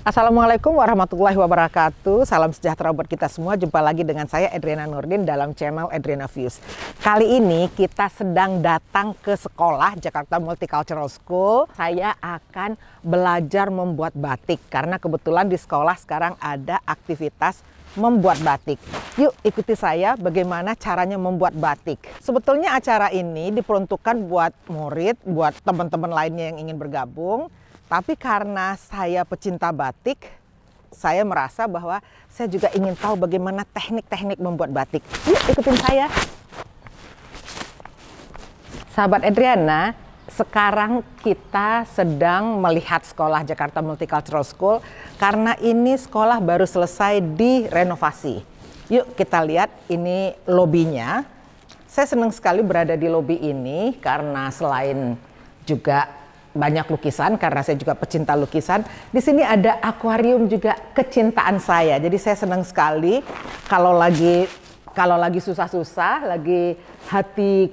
Assalamualaikum warahmatullahi wabarakatuh. Salam sejahtera buat kita semua. Jumpa lagi dengan saya Edriana Nurdin dalam channel Edriana Views. Kali ini kita sedang datang ke sekolah Jakarta Multicultural School. Saya akan belajar membuat batik karena kebetulan di sekolah sekarang ada aktivitas membuat batik. Yuk ikuti saya bagaimana caranya membuat batik. Sebetulnya acara ini diperuntukkan buat murid, buat teman-teman lainnya yang ingin bergabung. Tapi karena saya pecinta batik, saya merasa bahwa saya juga ingin tahu bagaimana teknik-teknik membuat batik. Yuk ikutin saya. Sahabat Edriana, sekarang kita sedang melihat sekolah Jakarta Multicultural School karena ini sekolah baru selesai direnovasi. Yuk kita lihat, ini lobinya. Saya senang sekali berada di lobi ini karena selain juga banyak lukisan, karena saya juga pecinta lukisan. Di sini ada akuarium juga kecintaan saya. Jadi saya senang sekali kalau lagi susah-susah, lagi hati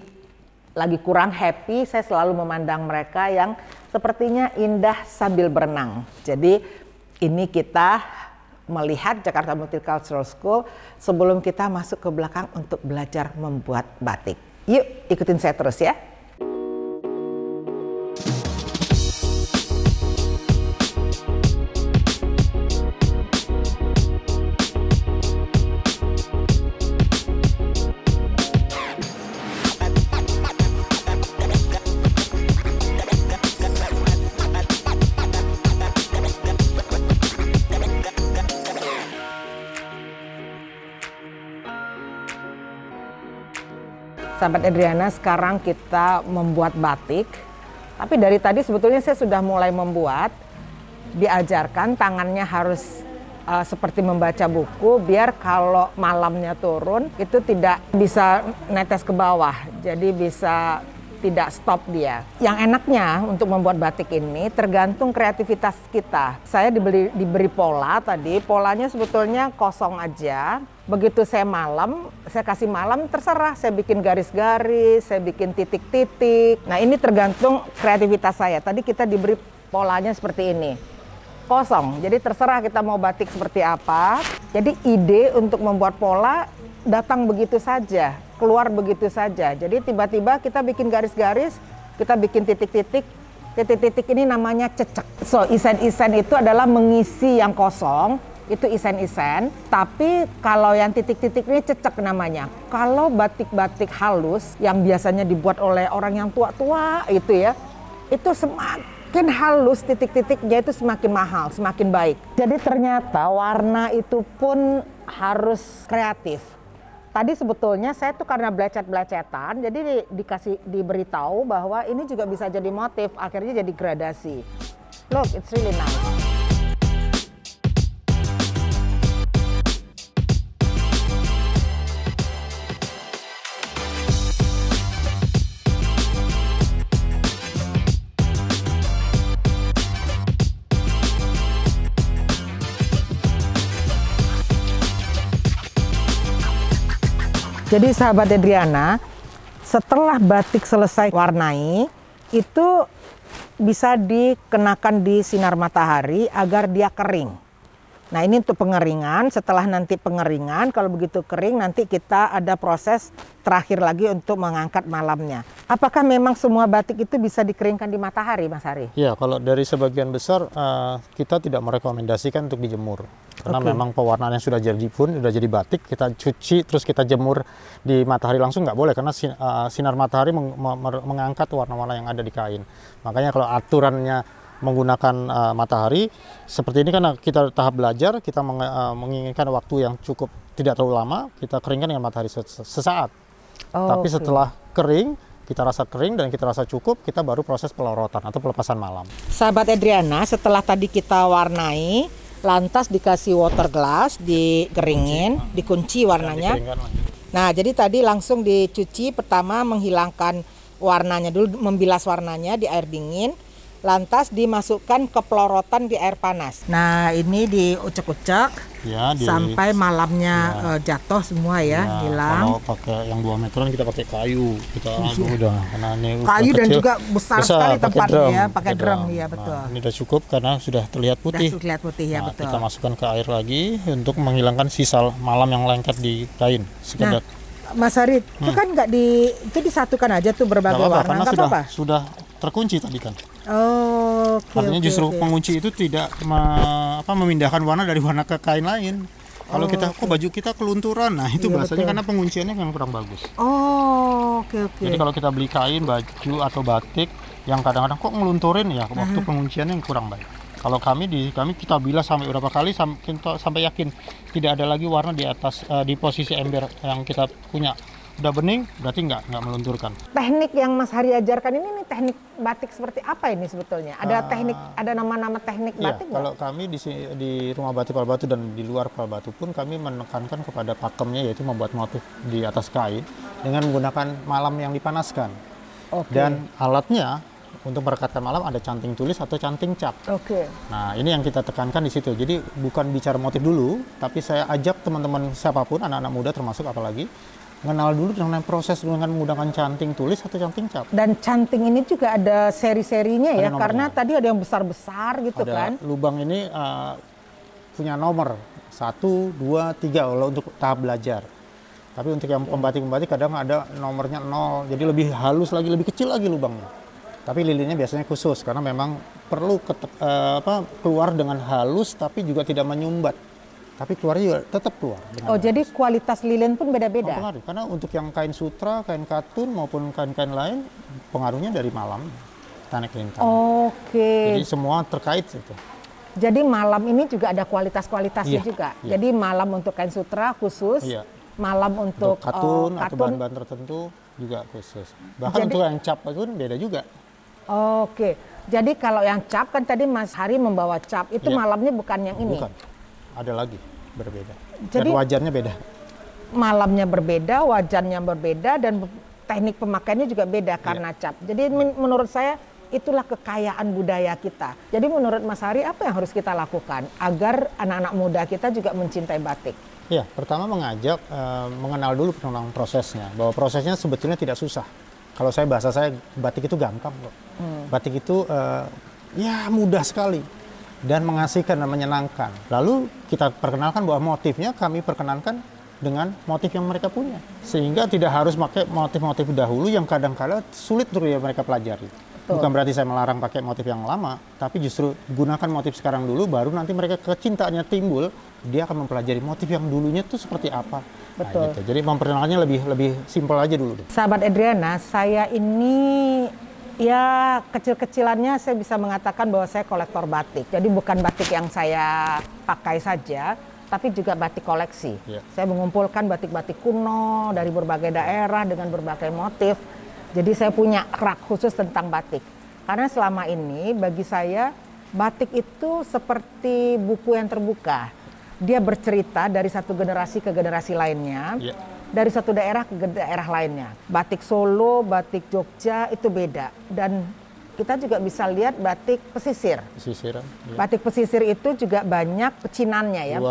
lagi kurang happy, saya selalu memandang mereka yang sepertinya indah sambil berenang. Jadi ini kita melihat Jakarta Multicultural School sebelum kita masuk ke belakang untuk belajar membuat batik. Yuk ikutin saya terus ya. Sahabat Edriana, sekarang kita membuat batik. Tapi dari tadi sebetulnya saya sudah mulai membuat. Diajarkan tangannya harus seperti membaca buku, biar kalau malamnya turun itu tidak bisa netes ke bawah. Jadi bisa tidak stop dia. Yang enaknya untuk membuat batik ini tergantung kreativitas kita. Saya diberi pola tadi, polanya sebetulnya kosong aja. Begitu saya kasih malam, terserah. Saya bikin garis-garis, saya bikin titik-titik. Nah ini tergantung kreativitas saya. Tadi kita diberi polanya seperti ini. Kosong, jadi terserah kita mau batik seperti apa. Jadi ide untuk membuat pola datang begitu saja, keluar begitu saja. Jadi tiba-tiba kita bikin garis-garis, kita bikin titik-titik. Titik-titik ini namanya cecek. So isen-isen itu adalah mengisi yang kosong. Itu isen-isen, tapi kalau yang titik-titik ini cecek namanya. Kalau batik-batik halus yang biasanya dibuat oleh orang yang tua-tua itu ya, itu semakin halus titik-titiknya itu semakin mahal, semakin baik. Jadi ternyata warna itu pun harus kreatif. Tadi sebetulnya saya tuh karena belecet-belecetan, jadi diberitahu bahwa ini juga bisa jadi motif, akhirnya jadi gradasi. Look, it's really nice. Jadi sahabat Edriana, setelah batik selesai warnai, itu bisa dikenakan di sinar matahari agar dia kering. Nah ini untuk pengeringan, setelah nanti pengeringan, kalau begitu kering nanti kita ada proses terakhir lagi untuk mengangkat malamnya. Apakah memang semua batik itu bisa dikeringkan di matahari, Mas Hari? Ya, kalau dari sebagian besar kita tidak merekomendasikan untuk dijemur. Karena memang pewarnaan yang sudah jadi batik, kita cuci terus kita jemur di matahari langsung nggak boleh. Karena sinar matahari mengangkat warna-warna yang ada di kain. Makanya kalau aturannya menggunakan matahari seperti ini, karena kita tahap belajar, kita menginginkan waktu yang cukup tidak terlalu lama, kita keringkan dengan matahari sesaat. Tapi setelah kering, kita rasa kering dan kita rasa cukup, kita baru proses pelorotan atau pelepasan malam. Sahabat Edriana, setelah tadi kita warnai, lantas dikasih water glass, dikeringin, dikunci warnanya. Nah jadi tadi langsung dicuci, pertama menghilangkan warnanya dulu, membilas warnanya di air dingin. lantas dimasukkan ke pelorotan di air panas. Nah, ini diucek-ucek Ya, sampai malamnya jatuh semua ya, hilang. Kalau pakai yang 2 meteran kita pakai kayu, kita udah karena ini Kayu udah dan kecil, juga besar sekali pakai tempatnya drum, ya, pakai drum ya, betul. Nah, ini udah cukup karena sudah terlihat putih. Sudah terlihat putih ya, Nah, betul. kita masukkan ke air lagi untuk menghilangkan sisa malam yang lengket di kain. Sekedar. Mas Hari, itu kan itu disatukan aja tuh berbagai Nggak apa-apa, warna, karena nggak sudah, apa-apa? sudah terkunci tadi kan. Oh, oke. Artinya justru pengunci itu tidak memindahkan warna dari warna ke kain lain. Kalau kita baju kita kelunturan, nah itu bahasanya karena pengunciannya yang kurang bagus. Oh, oke. Jadi kalau kita beli kain, baju atau batik yang kadang-kadang kok ngelunturin ya, waktu pengunciannya yang kurang baik. Kalau kami kita bilas sampai berapa kali sampai yakin tidak ada lagi warna di atas di posisi ember yang kita punya. Udah bening berarti nggak melunturkan. Teknik yang Mas Hari ajarkan ini nih, teknik batik seperti apa ini sebetulnya? Ada ada nama-nama teknik batik nggak? Kalau kami di rumah batik Palbatu dan di luar Palbatu pun kami menekankan kepada pakemnya, yaitu membuat motif di atas kain dengan menggunakan malam yang dipanaskan. Dan alatnya untuk merekatkan malam ada canting tulis atau canting cap. Nah, ini yang kita tekankan di situ. Jadi bukan bicara motif dulu, tapi saya ajak teman-teman siapapun, anak-anak muda termasuk apalagi, mengenal dulu dengan proses dengan menggunakan canting tulis atau canting cap. Dan canting ini juga ada seri-serinya ya, karena tadi ada yang besar-besar gitu kan. Lubang ini punya nomor 1, 2, 3 kalau untuk tahap belajar. Tapi untuk yang pembatik-pembatik kadang ada nomornya 0, jadi lebih halus lagi, lebih kecil lagi lubangnya. Tapi lilinnya biasanya khusus karena memang perlu keluar dengan halus tapi juga tidak menyumbat. Tapi keluarnya juga tetap keluar. Jadi kualitas lilin pun beda-beda? Pengaruh, karena untuk yang kain sutra, kain katun maupun kain-kain lain, pengaruhnya dari malam, teknik lintang. Jadi semua terkait itu. Jadi malam ini juga ada kualitas-kualitasnya juga? Jadi malam untuk kain sutra khusus, malam untuk katun atau bahan-bahan tertentu juga khusus. Bahkan untuk yang cap pun beda juga. Jadi kalau yang cap kan tadi Mas Hari membawa cap, itu malamnya bukan yang ini? Bukan. Ada lagi berbeda. Jadi dan wajannya beda. Malamnya berbeda, wajannya berbeda, dan teknik pemakaiannya juga beda karena cap. Jadi menurut saya itulah kekayaan budaya kita. Jadi menurut Mas Hari apa yang harus kita lakukan agar anak-anak muda kita juga mencintai batik? Ya, pertama mengajak mengenal dulu tentang prosesnya. Bahwa prosesnya sebetulnya tidak susah. Kalau bahasa saya batik itu gampang kok. Batik itu mudah sekali. Dan mengasihkan dan menyenangkan. Lalu kita perkenalkan bahwa motifnya kami perkenankan dengan motif yang mereka punya. Sehingga tidak harus pakai motif-motif dahulu yang kadang-kadang sulit untuk mereka pelajari. Bukan berarti saya melarang pakai motif yang lama, tapi justru gunakan motif sekarang dulu, baru nanti mereka kecintaannya timbul, dia akan mempelajari motif yang dulunya itu seperti apa. Nah, gitu. Jadi memperkenalkannya lebih simpel aja dulu. Sahabat Adriana, saya ini kecil-kecilannya saya bisa mengatakan bahwa saya kolektor batik. Jadi bukan batik yang saya pakai saja, tapi juga batik koleksi. Saya mengumpulkan batik-batik kuno dari berbagai daerah dengan berbagai motif. Jadi saya punya rak khusus tentang batik. Karena selama ini bagi saya batik itu seperti buku yang terbuka. Dia bercerita dari satu generasi ke generasi lainnya. Dari satu daerah ke daerah lainnya. Batik Solo, batik Jogja itu beda. Dan kita juga bisa lihat batik pesisir. Batik pesisir itu juga banyak pecinannya ya.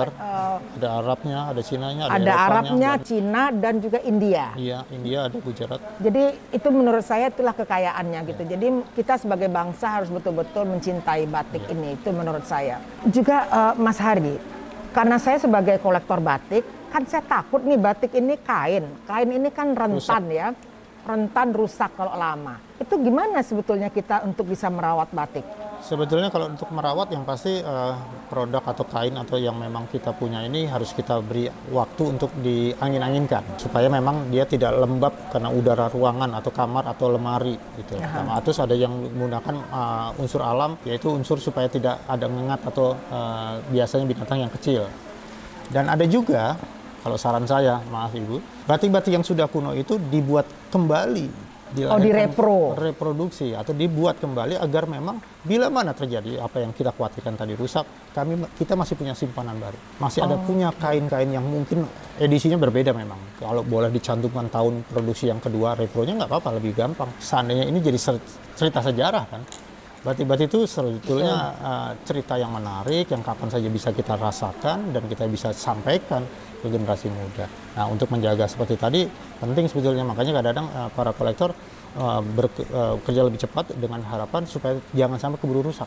Ada Arabnya, ada Cinanya, ada Arabnya, Cina dan juga India. Iya, India ada Gujarat. Jadi itu menurut saya itulah kekayaannya gitu. Jadi kita sebagai bangsa harus betul-betul mencintai batik ini. Itu menurut saya. Juga Mas Hari, karena saya sebagai kolektor batik, kan saya takut nih batik ini kain. Kain ini kan rentan ya. Rentan rusak kalau lama. Itu gimana sebetulnya kita untuk bisa merawat batik? Sebetulnya kalau untuk merawat yang pasti produk atau kain atau yang memang kita punya ini harus kita beri waktu untuk diangin-anginkan. Supaya memang dia tidak lembab karena udara ruangan atau kamar atau lemari gitu. Terus ada yang menggunakan unsur alam, yaitu unsur supaya tidak ada ngengat atau biasanya binatang yang kecil. Dan ada juga, kalau saran saya, maaf Ibu, batik-batik yang sudah kuno itu dibuat kembali. Reproduksi atau dibuat kembali agar memang bila mana terjadi apa yang kita khawatirkan tadi rusak, kita masih punya simpanan baru. Masih ada punya kain-kain yang mungkin edisinya berbeda memang. Kalau boleh dicantumkan tahun produksi yang kedua, repronya nggak apa-apa, lebih gampang. Seandainya ini jadi cerita sejarah kan. Batik-batik itu sebetulnya cerita yang menarik, yang kapan saja bisa kita rasakan dan kita bisa sampaikan ke generasi muda. Nah, untuk menjaga seperti tadi penting sebetulnya, makanya kadang-kadang para kolektor bekerja lebih cepat dengan harapan supaya jangan sampai keburu rusak.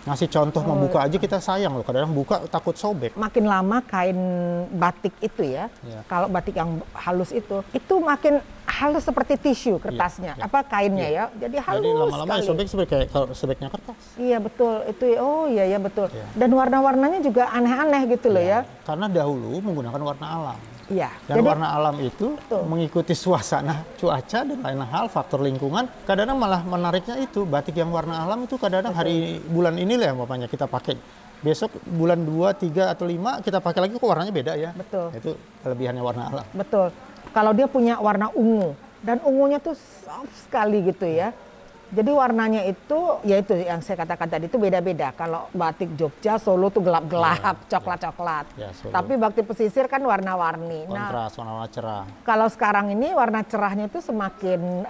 Ngasih contoh membuka aja kita sayang loh, kadang-kadang buka takut sobek. Makin lama kain batik itu ya, kalau batik yang halus itu makin halus seperti tisu kertasnya, apa kainnya ya, jadi halus. Jadi lama-lama sekali. sobek seperti kayak kalau sobeknya kertas. Iya betul, itu oh iya ya betul. Dan warna-warnanya juga aneh-aneh gitu loh ya. Karena dahulu menggunakan warna alam. Iya. Dan warna alam itu mengikuti suasana, cuaca dan lain hal, faktor lingkungan. Kadang-kadang malah menariknya itu batik yang warna alam itu kadang-kadang hari bulan ini lah umpamanya kita pakai. Besok bulan 2, 3 atau 5 kita pakai lagi kok warnanya beda ya. Betul. Itu kelebihannya warna alam. Betul. Kalau dia punya warna ungu dan ungunya tuh soft sekali gitu ya. Jadi warnanya itu, ya itu yang saya katakan tadi itu beda-beda. Kalau batik Jogja, Solo tuh gelap-gelap, coklat-coklat. Ya, tapi batik pesisir kan warna-warni. Kontras, warna cerah. Kalau sekarang ini warna cerahnya itu semakin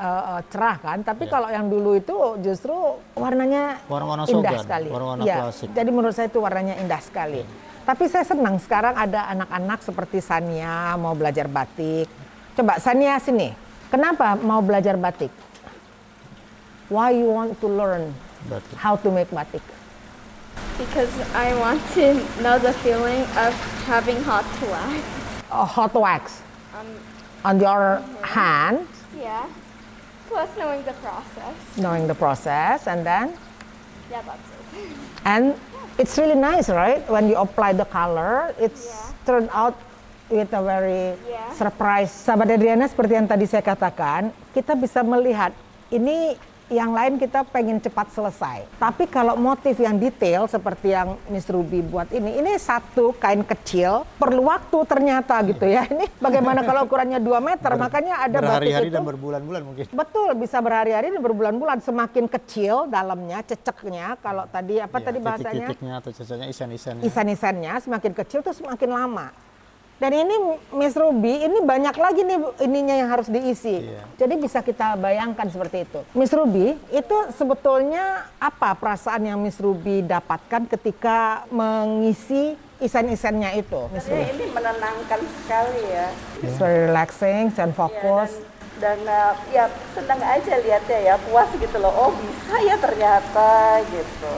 cerah kan. Tapi kalau yang dulu itu justru warnanya indah sekali. Warna-warna klasik. Jadi menurut saya itu warnanya indah sekali. Tapi saya senang sekarang ada anak-anak seperti Sania mau belajar batik. Coba Sania sini. Kenapa mau belajar batik? Why you want to learn how to make batik? Because I want to know the feeling of having hot wax. Hot wax on your hand. Yeah. Plus knowing the process. Knowing the process, and then? Yeah, that's it. And it's really nice, right? When you apply the color, it's turned out with a very surprise. Sahabat Adriana, seperti yang tadi saya katakan, kita bisa melihat ini. Yang lain kita pengen cepat selesai. Tapi kalau motif yang detail seperti yang Miss Ruby buat ini satu kain kecil, perlu waktu ternyata gitu ya. Ini bagaimana kalau ukurannya 2 meter, makanya ada batik berhari-hari itu. dan berbulan-bulan mungkin. Betul, bisa berhari-hari dan berbulan-bulan. Semakin kecil dalamnya, ceceknya, kalau tadi tadi bahasanya? Titik-titiknya atau ceceknya, isen-isennya. Isen-isennya semakin kecil tuh semakin lama. Dan ini Miss Ruby, ini banyak lagi nih ininya yang harus diisi. Jadi bisa kita bayangkan seperti itu. Miss Ruby, itu sebetulnya apa perasaan yang Miss Ruby dapatkan ketika mengisi isen-isennya itu? Miss Ruby? Ini menenangkan sekali ya. It's very relaxing, and fokus. Dan ya senang aja lihatnya ya, puas gitu loh. Oh bisa ya ternyata gitu.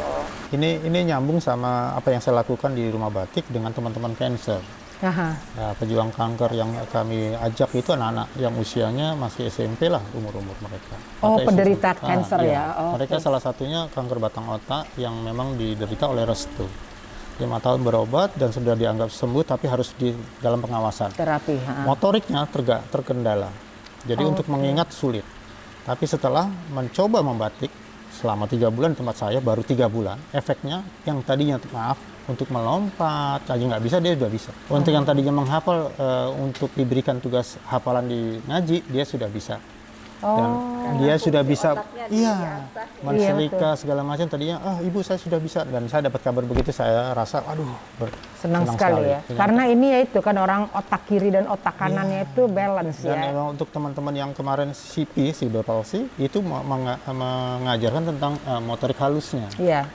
Ini nyambung sama apa yang saya lakukan di rumah batik dengan teman-teman cancer. Aha. Ya, pejuang kanker yang kami ajak itu anak-anak yang usianya masih SMP lah umur-umur mereka. Oh, atau penderita SMP. kanker Iya. ya. Oh, mereka salah satunya kanker batang otak yang memang diderita oleh restu. 5 tahun berobat dan sudah dianggap sembuh tapi harus di dalam pengawasan. Terapi. Motoriknya terkendala. Jadi untuk mengingat sulit. Tapi setelah mencoba membatik selama 3 bulan di tempat saya, baru 3 bulan, efeknya yang tadinya untuk melompat aja nggak bisa, dia sudah bisa. Untuk yang tadinya menghafal, untuk diberikan tugas hafalan di ngaji, dia sudah bisa. Dan dia sudah bisa, menselika segala macam. Tadinya, ibu saya sudah bisa. Dan saya dapat kabar begitu, saya rasa, aduh, senang sekali ya. Karena ini ya itu kan orang otak kiri dan otak kanannya itu balance dan ya. Dan memang untuk teman-teman yang kemarin CP, cerebral palsy, itu mengajarkan tentang motorik halusnya. Iya.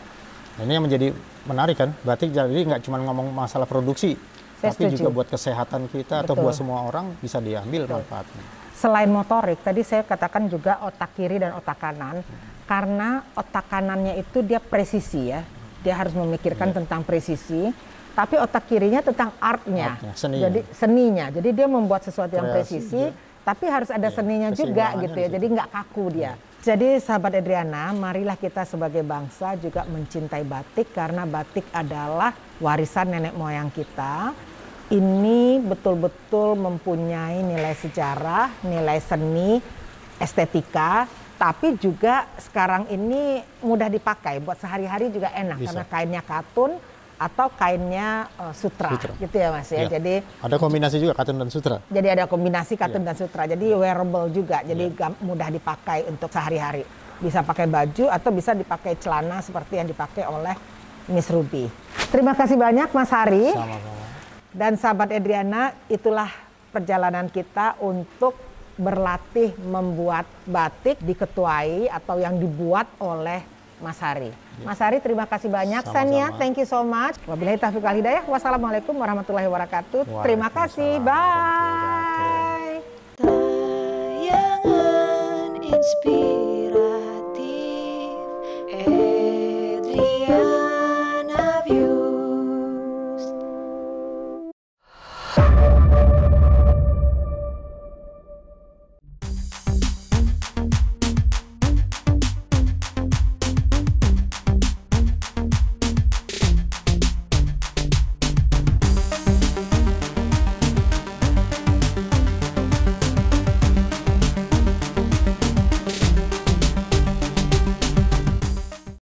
Nah, ini yang menjadi menarik kan, batik jadi nggak cuma ngomong masalah produksi, tapi juga buat kesehatan kita atau buat semua orang bisa diambil manfaatnya. Selain motorik, tadi saya katakan juga otak kiri dan otak kanan, karena otak kanannya itu dia presisi ya, dia harus memikirkan tentang presisi, tapi otak kirinya tentang artnya, seninya. Jadi dia membuat sesuatu yang presisi, tapi harus ada seninya juga gitu ya, jadi nggak kaku dia. Jadi sahabat Adriana, marilah kita sebagai bangsa juga mencintai batik karena batik adalah warisan nenek moyang kita. Ini betul-betul mempunyai nilai sejarah, nilai seni, estetika, tapi juga sekarang ini mudah dipakai buat sehari-hari juga enak karena kainnya katun atau kainnya sutra gitu ya Mas ya. Jadi ada kombinasi juga katun dan sutra. Jadi ada kombinasi katun dan sutra. Jadi wearable juga. Jadi mudah dipakai untuk sehari-hari. Bisa pakai baju atau bisa dipakai celana seperti yang dipakai oleh Miss Ruby. Terima kasih banyak Mas Hari. Sama-sama. Dan sahabat Adriana, itulah perjalanan kita untuk berlatih membuat batik diketuai atau yang dibuat oleh Mas Hari. Mas Hari, terima kasih banyak. Sama-sama. Sania, thank you so much. Wabillahi taufiq wal hidayah. Wassalamualaikum warahmatullahi wabarakatuh. Terima kasih. Bye.